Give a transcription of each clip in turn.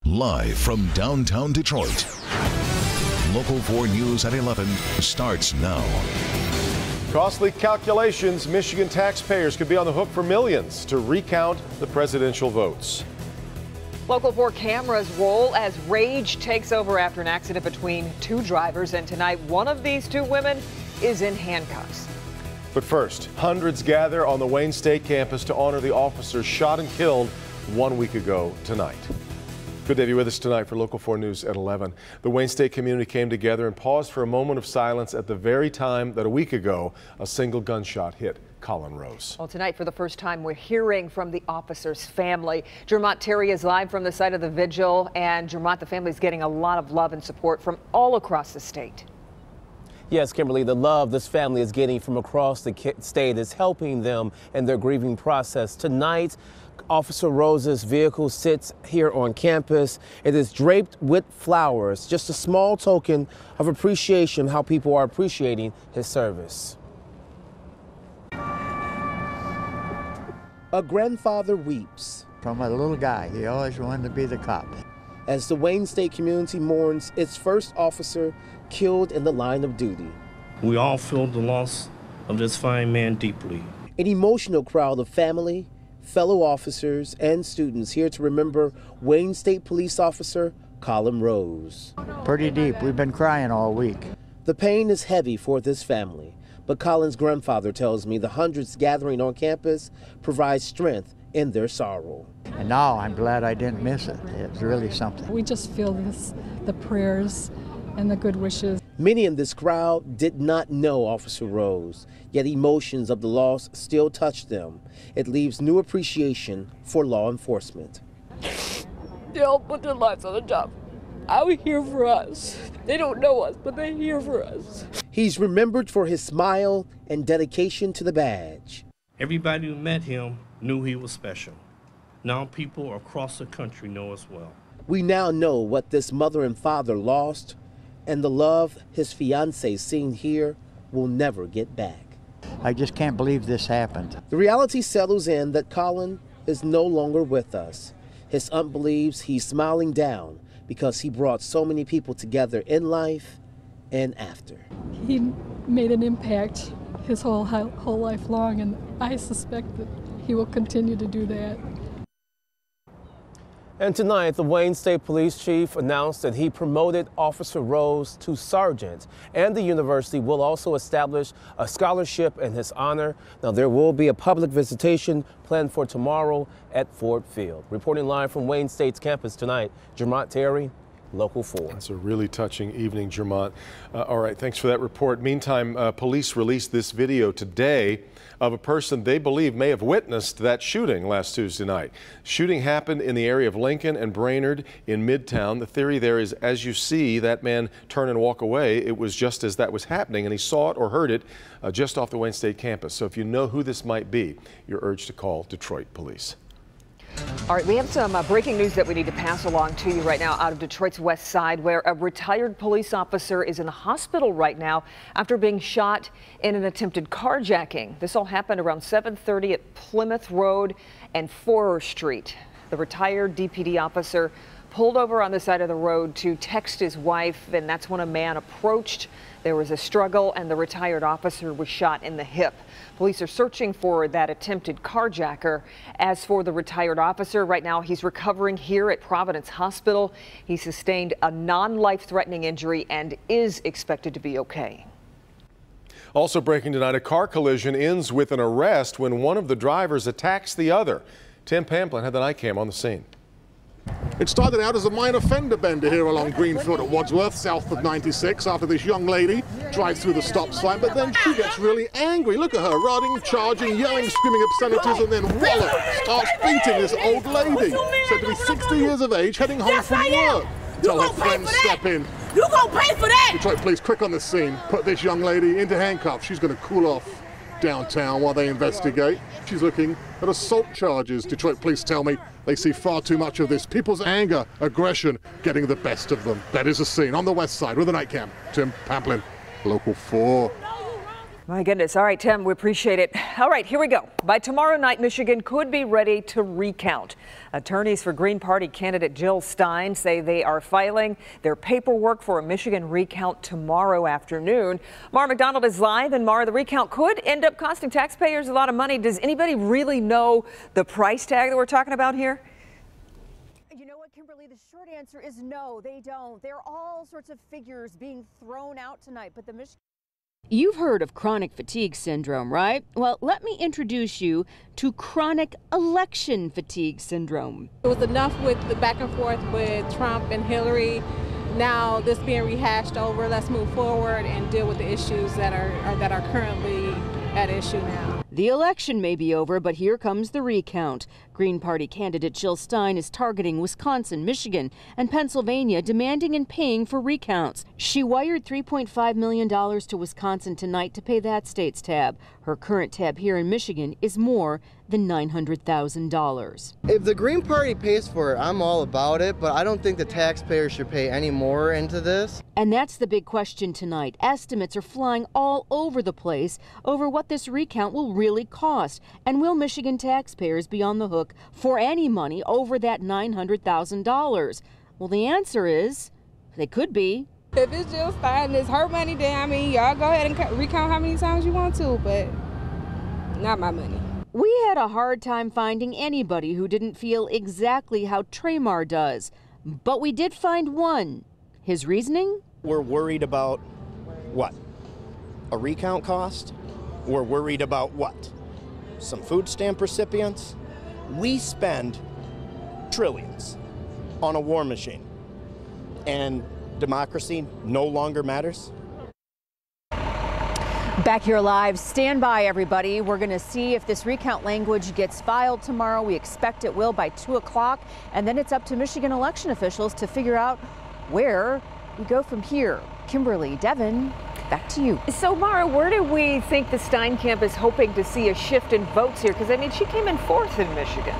Live from downtown Detroit, Local 4 News at 11 starts now. Costly calculations. Michigan taxpayers could be on the hook for millions to recount the presidential votes. Local 4 cameras roll as rage takes over after an accident between two drivers, and tonight one of these two women is in handcuffs. But first, hundreds gather on the Wayne State campus to honor the officers shot and killed 1 week ago tonight. Good to have you with us tonight for Local 4 News at 11. The Wayne State community came together and paused for a moment of silence at the very time that a week ago a single gunshot hit Colin Rose. Well, tonight for the first time we're hearing from the officer's family. Jermont Terry is live from the site of the vigil, and Jermont, the family is getting a lot of love and support from all across the state. Yes, Kimberly, the love this family is getting from across the state is helping them in their grieving process. Tonight, Officer Rose's vehicle sits here on campus. It is draped with flowers, just a small token of appreciation, how people are appreciating his service. A grandfather weeps. From a little guy, he always wanted to be the cop. As the Wayne State community mourns its first officer killed in the line of duty. We all feel the loss of this fine man deeply. An emotional crowd of family, fellow officers, and students here to remember Wayne State Police Officer Colin Rose. Pretty deep. We've been crying all week. The pain is heavy for this family, but Colin's grandfather tells me the hundreds gathering on campus provide strength in their sorrow. And now I'm glad I didn't miss it. It's really something. We just feel the prayers and the good wishes. Many in this crowd did not know Officer Rose, yet emotions of the loss still touch them. It leaves new appreciation for law enforcement. They all put their lives on the job. Are here for us? They don't know us, but they're here for us. He's remembered for his smile and dedication to the badge. Everybody who met him knew he was special. Now people across the country know as well. We now know what this mother and father lost, and the love his fiancée seen here will never get back. I just can't believe this happened. The reality settles in that Colin is no longer with us. His aunt believes he's smiling down because he brought so many people together in life and after. He made an impact his whole life long, and I suspect that he will continue to do that. And tonight, the Wayne State Police Chief announced that he promoted Officer Rose to sergeant, and the university will also establish a scholarship in his honor. Now, there will be a public visitation planned for tomorrow at Ford Field. Reporting live from Wayne State's campus tonight, Jermont Terry, Local 4. It's a really touching evening, Jermont. All right, thanks for that report. Meantime, police released this video today of a person they believe may have witnessed that shooting last Tuesday night. Shooting happened in the area of Lincoln and Brainerd in Midtown. The theory there is, as you see that man turn and walk away, it was just as that was happening, and he saw it or heard it just off the Wayne State campus. So if you know who this might be, you're urged to call Detroit Police. All right, we have some breaking news that we need to pass along to you right now out of Detroit's West Side, where a retired police officer is in the hospital right now after being shot in an attempted carjacking. This all happened around 7:30 at Plymouth Road and Forer Street. The retired DPD officer pulled over on the side of the road to text his wife, and that's when a man approached. There was a struggle, and the retired officer was shot in the hip. Police are searching for that attempted carjacker. As for the retired officer, right now he's recovering here at Providence Hospital. He sustained a non-life-threatening injury and is expected to be okay. Also breaking tonight, a car collision ends with an arrest when one of the drivers attacks the other. Tim Pamplin had the night cam on the scene. It started out as a minor fender bender here along Greenfield at Wadsworth, south of 96, after this young lady drives through the stop sign, but then she gets really angry. Look at her, running, charging, yelling, screaming obscenities, and then wallop, starts beating this old lady, said to be 60 years of age, heading home from work. Tell her friends step in. You gonna pay for that? Detroit police quick on the scene, put this young lady into handcuffs. She's going to cool off downtown while they investigate. She's looking at assault charges. Detroit police tell me they see far too much of this. People's anger, aggression, getting the best of them. That is a scene on the West Side with the night cam. Tim Pamplin, Local 4. My goodness. All right, Tim, we appreciate it. All right, here we go. By tomorrow night, Michigan could be ready to recount. Attorneys for Green Party candidate Jill Stein say they are filing their paperwork for a Michigan recount tomorrow afternoon. Mara McDonald is live, and Mara, the recount could end up costing taxpayers a lot of money. Does anybody really know the price tag that we're talking about here? You know what, Kimberly, the short answer is no, they don't. There are all sorts of figures being thrown out tonight, but the Michigan... You've heard of chronic fatigue syndrome, right? Well, let me introduce you to chronic election fatigue syndrome. It was enough with the back and forth with Trump and Hillary. Now this being rehashed over, let's move forward and deal with the issues that are currently at issue now. The election may be over, but here comes the recount. Green Party candidate Jill Stein is targeting Wisconsin, Michigan, and Pennsylvania, demanding and paying for recounts. She wired $3.5 million to Wisconsin tonight to pay that state's tab. Her current tab here in Michigan is more than $900,000. If the Green Party pays for it, I'm all about it, but I don't think the taxpayers should pay any more into this. And that's the big question tonight. Estimates are flying all over the place over what this recount will really cost. And will Michigan taxpayers be on the hook for any money over that $900,000? Well, the answer is they could be. If it's Jill Stein and it's her money, then I mean, y'all go ahead and recount how many times you want to, but not my money. We had a hard time finding anybody who didn't feel exactly how Tramar does, but we did find one. His reasoning? We're worried about what? A recount cost? We're worried about what? Some food stamp recipients? We spend trillions on a war machine, and democracy no longer matters. Back here live, stand by everybody. We're going to see if this recount language gets filed tomorrow. We expect it will by 2 o'clock, and then it's up to Michigan election officials to figure out where we go from here. Kimberly, Devin, back to you. So, Mara, where do we think the Stein camp is hoping to see a shift in votes here? Because, I mean, she came in 4th in Michigan.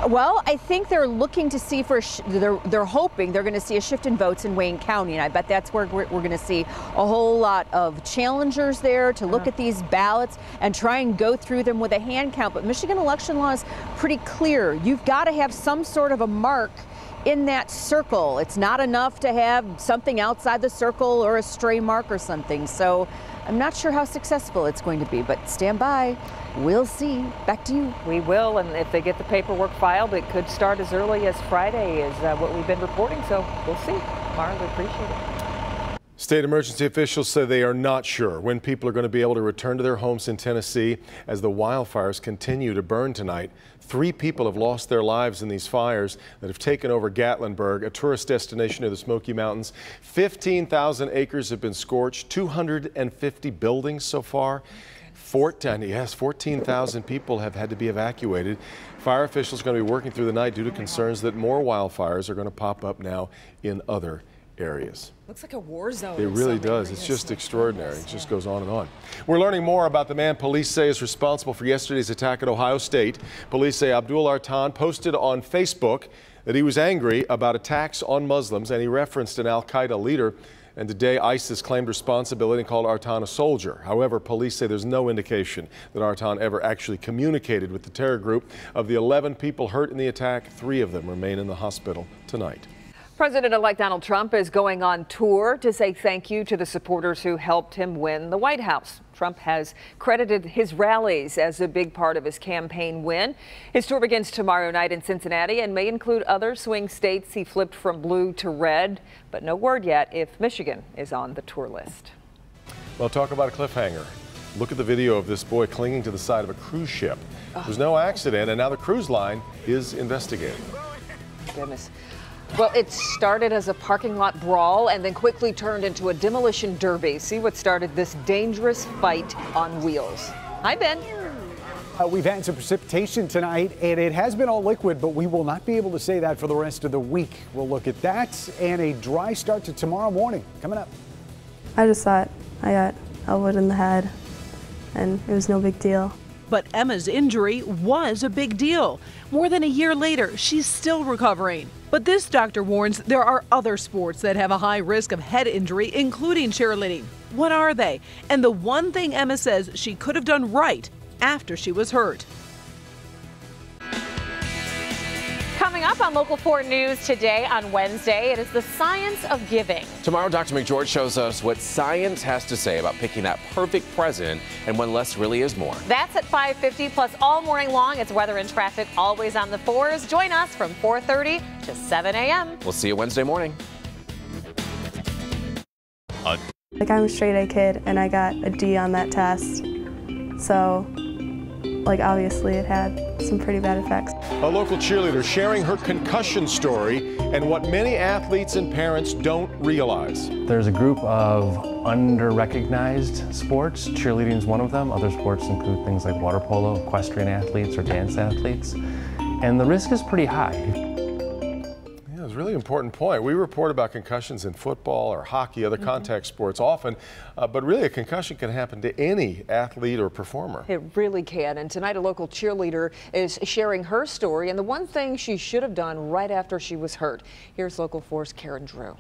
Well, I think they're looking to see they're hoping they're going to see a shift in votes in Wayne County, and I bet that's where we're going to see a whole lot of challengers there to look at these ballots and try and go through them with a hand count. But Michigan election law is pretty clear. You've got to have some sort of a mark in that circle. It's not enough to have something outside the circle or a stray mark or something. So I'm not sure how successful it's going to be, but stand by. We'll see. Back to you. We will, and if they get the paperwork filed, it could start as early as Friday is what we've been reporting, so we'll see. Mara, we appreciate it. State emergency officials say they are not sure when people are going to be able to return to their homes in Tennessee as the wildfires continue to burn tonight. 3 people have lost their lives in these fires that have taken over Gatlinburg, a tourist destination near the Smoky Mountains. 15,000 acres have been scorched, 250 buildings so far. 14,000 people have had to be evacuated. Fire officials are going to be working through the night due to concerns that more wildfires are going to pop up now in other areas. Looks like a war zone. It really does. It's just extraordinary. It just goes on and on. We're learning more about the man police say is responsible for yesterday's attack at Ohio State. Police say Abdul Artan posted on Facebook that he was angry about attacks on Muslims, and he referenced an al-Qaeda leader. And today, ISIS claimed responsibility and called Artan a soldier. However, police say there's no indication that Artan ever actually communicated with the terror group. Of the 11 people hurt in the attack, 3 of them remain in the hospital tonight. President-elect Donald Trump is going on tour to say thank you to the supporters who helped him win the White House. Trump has credited his rallies as a big part of his campaign win. His tour begins tomorrow night in Cincinnati and may include other swing states he flipped from blue to red, but no word yet if Michigan is on the tour list. Well, talk about a cliffhanger. Look at the video of this boy clinging to the side of a cruise ship. There's no accident, and now the cruise line is investigating. Goodness. Well, it started as a parking lot brawl and then quickly turned into a demolition derby. See what started this dangerous fight on wheels. Hi, Ben. We've had some precipitation tonight, and it has been all liquid, but we will not be able to say that for the rest of the week. We'll look at that and a dry start to tomorrow morning. Coming up. I just thought I got elbowed in the head, and it was no big deal. But Emma's injury was a big deal. More than a year later, she's still recovering. But this doctor warns there are other sports that have a high risk of head injury, including cheerleading. What are they? And the one thing Emma says she could have done right after she was hurt. Coming up on Local 4 News today on Wednesday, it is the science of giving. Tomorrow, Dr. McGeorge shows us what science has to say about picking that perfect present and when less really is more. That's at 5:50, plus all morning long. It's weather and traffic always on the 4s. Join us from 4:30 to 7 a.m. We'll see you Wednesday morning. Like, I'm a straight A kid and I got a D on that test. So, like, obviously it had some pretty bad effects. A local cheerleader sharing her concussion story and what many athletes and parents don't realize. There's a group of under-recognized sports. Cheerleading is one of them. Other sports include things like water polo, equestrian athletes, or dance athletes. And the risk is pretty high. Yeah, it's a really important point. We report about concussions in football or hockey, other contact sports often, but really a concussion can happen to any athlete or performer. It really can. And tonight a local cheerleader is sharing her story and the one thing she should have done right after she was hurt. Here's Local 4's Karen Drew.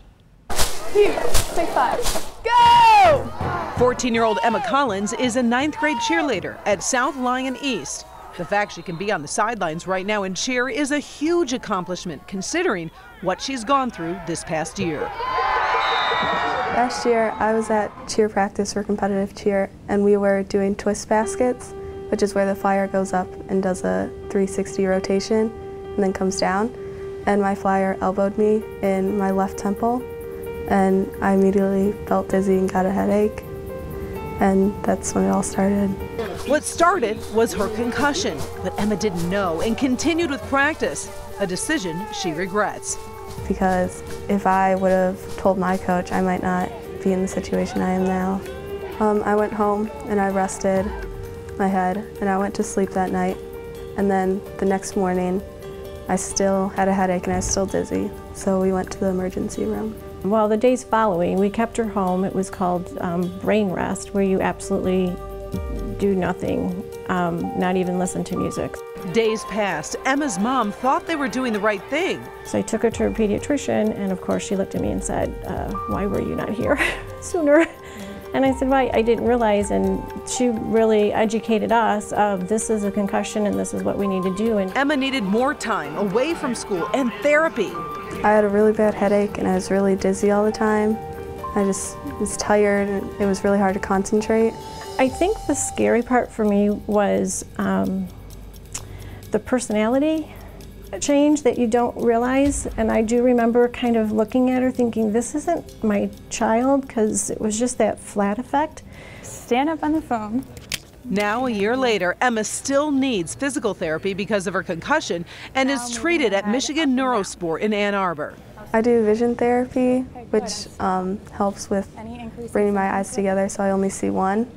Here, take 5. Go! 14-year-old Emma Collins is a 9th grade cheerleader at South Lyon East. The fact she can be on the sidelines right now and cheer is a huge accomplishment considering what she's gone through this past year. Last year, I was at cheer practice for competitive cheer, and we were doing twist baskets, which is where the flyer goes up and does a 360 rotation and then comes down. And my flyer elbowed me in my left temple, and I immediately felt dizzy and got a headache. And that's when it all started. What started was her concussion, but Emma didn't know and continued with practice, a decision she regrets. Because if I would have told my coach, I might not be in the situation I am now. I went home and I rested my head and I went to sleep that night. And then the next morning, I still had a headache and I was still dizzy. So we went to the emergency room. Well, the days following, we kept her home. It was called brain rest, where you absolutely do nothing, not even listen to music. Days passed. Emma's mom thought they were doing the right thing. So I took her to her pediatrician, and of course she looked at me and said, why were you not here sooner? And I said, well, I didn't realize, and she really educated us of this is a concussion and this is what we need to do. And Emma needed more time away from school and therapy. I had a really bad headache and I was really dizzy all the time. I just was tired and it was really hard to concentrate. I think the scary part for me was the personality change that you don't realize. And I do remember kind of looking at her thinking, this isn't my child, because it was just that flat effect. Stand up on the phone. Now, a year later, Emma still needs physical therapy because of her concussion and is treated at Michigan Neurosport in Ann Arbor. I do vision therapy, which helps with bringing my eyes together so I only see one.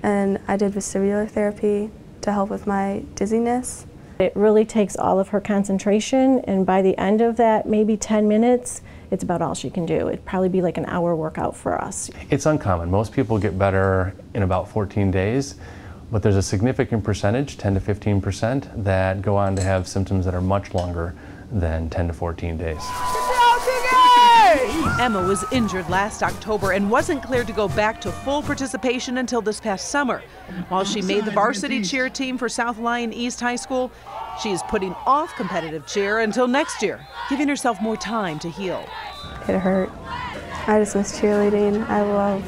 And I did vestibular therapy to help with my dizziness. It really takes all of her concentration, and by the end of that, maybe 10 minutes, it's about all she can do. It'd probably be like an hour workout for us. It's uncommon. Most people get better in about 14 days, but there's a significant percentage, 10 to 15%, that go on to have symptoms that are much longer than 10 to 14 days. Emma was injured last October and wasn't cleared to go back to full participation until this past summer. While she made the varsity cheer team for South Lyon East High School, she is putting off competitive cheer until next year, giving herself more time to heal. It hurt. I just miss cheerleading. I love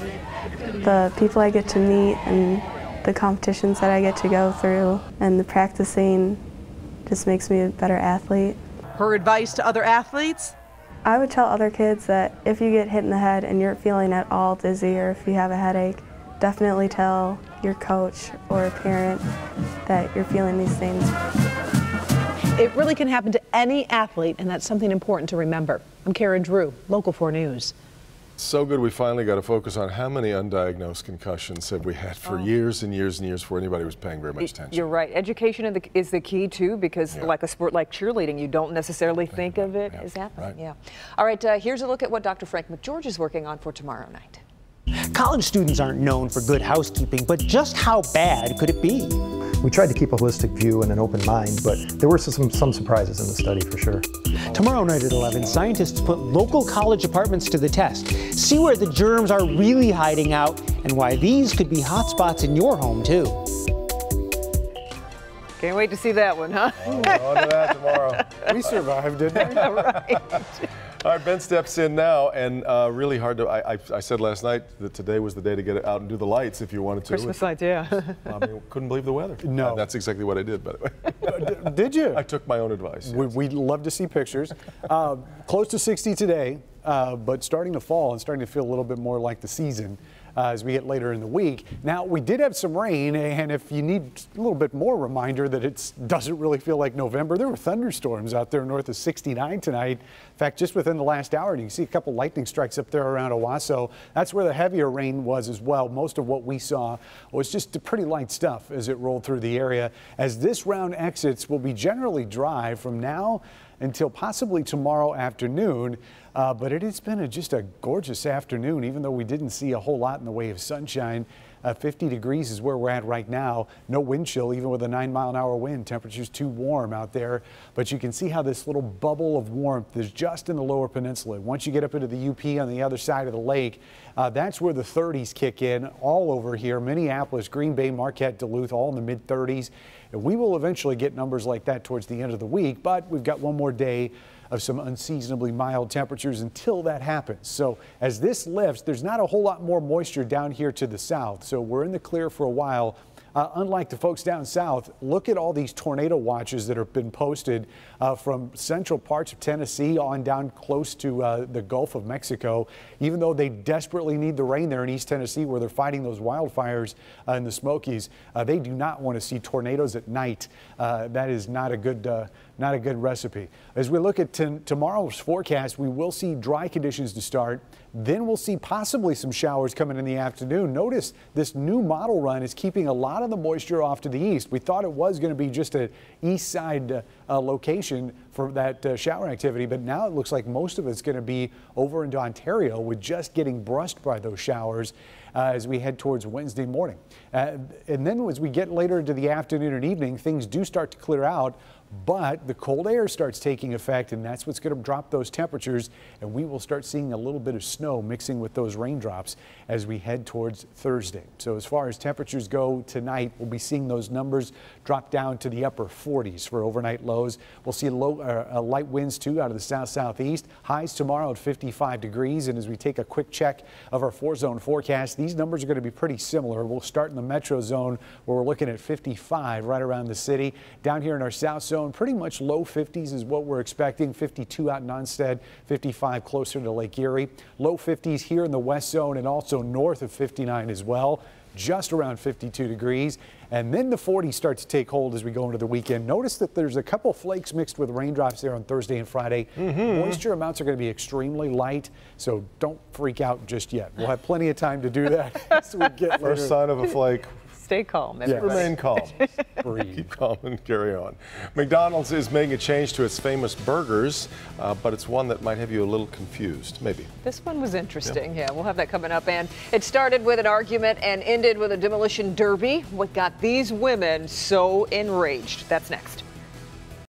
the people I get to meet and the competitions that I get to go through, and the practicing just makes me a better athlete. Her advice to other athletes? I would tell other kids that if you get hit in the head and you're feeling at all dizzy or if you have a headache, definitely tell your coach or a parent that you're feeling these things. It really can happen to any athlete, and that's something important to remember. I'm Karen Drew, Local 4 News. So good we finally got to focus on how many undiagnosed concussions have we had for years and years and years before anybody was paying very much attention. You're right. Education is the key too, because like a sport like cheerleading, you don't necessarily think of it as happening. Right. Yeah. All right, here's a look at what Dr. Frank McGeorge is working on for tomorrow night. College students aren't known for good housekeeping, but just how bad could it be? We tried to keep a holistic view and an open mind, but there were some surprises in the study for sure. Tomorrow night at 11, scientists put local college apartments to the test. See where the germs are really hiding out and why these could be hotspots in your home, too. Can't wait to see that one, huh? Oh, on to that tomorrow. We survived, didn't we? Right. All right, Ben steps in now, and really hard to. I said last night that today was the day to get out and do the lights if you wanted to. Christmas lights, yeah. I mean, couldn't believe the weather. No. That's exactly what I did, by the way. Did you? I took my own advice. Yes. We'd love to see pictures. Close to 60 today, but starting to fall and starting to feel a little bit more like the season. As we get later in the week. Now, we did have some rain, and if you need a little bit more reminder that it doesn't really feel like November, there were thunderstorms out there north of 69 tonight. In fact, just within the last hour, you can see a couple lightning strikes up there around Owasso. That's where the heavier rain was as well. Most of what we saw was just pretty light stuff as it rolled through the area. As this round exits, will be generally dry from now until possibly tomorrow afternoon. But it has been just a gorgeous afternoon, even though we didn't see a whole lot in the way of sunshine. 50 degrees is where we're at right now. No wind chill, even with a 9-mile-an-hour wind. Temperature's too warm out there. But you can see how this little bubble of warmth is just in the lower peninsula. Once you get up into the UP on the other side of the lake, that's where the 30s kick in all over here. Minneapolis, Green Bay, Marquette, Duluth, all in the mid-30s. And we will eventually get numbers like that towards the end of the week, but we've got one more day of some unseasonably mild temperatures until that happens. So as this lifts, there's not a whole lot more moisture down here to the south. So we're in the clear for a while. Unlike the folks down south, look at all these tornado watches that have been posted from central parts of Tennessee on down close to the Gulf of Mexico. Even though they desperately need the rain there in East Tennessee where they're fighting those wildfires in the Smokies, they do not want to see tornadoes at night. That is not a good recipe. As we look at tomorrow's forecast, we will see dry conditions to start. Then we'll see possibly some showers coming in the afternoon. Notice this new model run is keeping a lot of the moisture off to the east. We thought it was going to be just an east side location for that shower activity, but now it looks like most of it's going to be over into Ontario with just getting brushed by those showers as we head towards Wednesday morning. And then as we get later into the afternoon and evening, things do start to clear out. But the cold air starts taking effect, and that's what's going to drop those temperatures, and we will start seeing a little bit of snow mixing with those raindrops as we head towards Thursday. So as far as temperatures go tonight, we'll be seeing those numbers drop down to the upper 40s for overnight lows. We'll see light winds too out of the south-southeast. Highs tomorrow at 55 degrees, and as we take a quick check of our 4-zone forecast, these numbers are going to be pretty similar. We'll start in the metro zone where we're looking at 55 right around the city. Down here in our south zone, pretty much low 50s is what we're expecting. 52 out in Onstead, 55 closer to Lake Erie. Low 50s here in the west zone and also north of 59 as well, just around 52 degrees. And then the 40s start to take hold as we go into the weekend. Notice that there's a couple flakes mixed with raindrops there on Thursday and Friday. Moisture amounts are going to be extremely light, so don't freak out just yet. We'll have plenty of time to do that as we get First sign of a flake. Stay calm. Remain calm. Breathe. Keep calm and carry on. McDonald's is making a change to its famous burgers, but it's one that might have you a little confused, maybe. This one was interesting. Yeah, we'll have that coming up. And it started with an argument and ended with a demolition derby. What got these women so enraged? That's next.